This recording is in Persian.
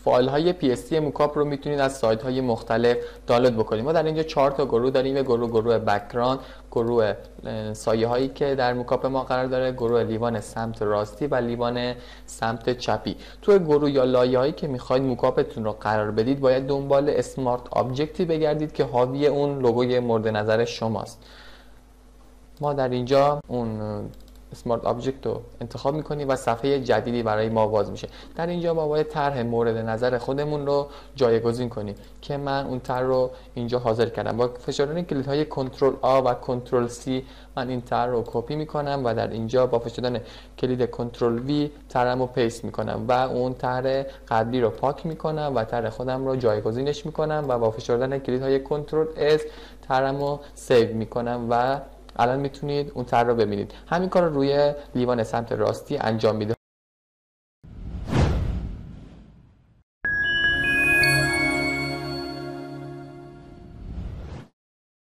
فایل های PSD موکاپ رو میتونید از سایت های مختلف دانلود بکنید. ما در اینجا 4 تا گروه داریم. یه گروه بک‌گراند، گروه سایه هایی که در موکاپ ما قرار داره، گروه لیوان سمت راستی و لیوان سمت چپی. توی گروه یا لایه هایی که میخواید موکاپتون رو قرار بدید باید دنبال اسمارت آبجکتی بگردید که حاوی اون لوگوی مورد نظر شماست. ما در اینجا اون اسمارت آبجکت رو انتخاب میکنیم و صفحه جدیدی برای ما باز میشه. در اینجا ما باید طرح مورد نظر خودمون رو جایگزین کنیم که من اون طرح رو اینجا حاضر کردم. با فشردن کلیدهای کنترل آ و کنترل سی من این طرح رو کپی میکنم و در اینجا با فشردن کلید کنترل وی طرحمو پیست میکنم و اون طرح قبلی رو پاک میکنم و طرح خودم رو جایگزینش میکنم و با فشردن کلیدهای کنترل اس طرحمو سیو میکنم و الان میتونید اون طرح رو ببینید. همین کار رو روی لیوان سمت راستی انجام میده.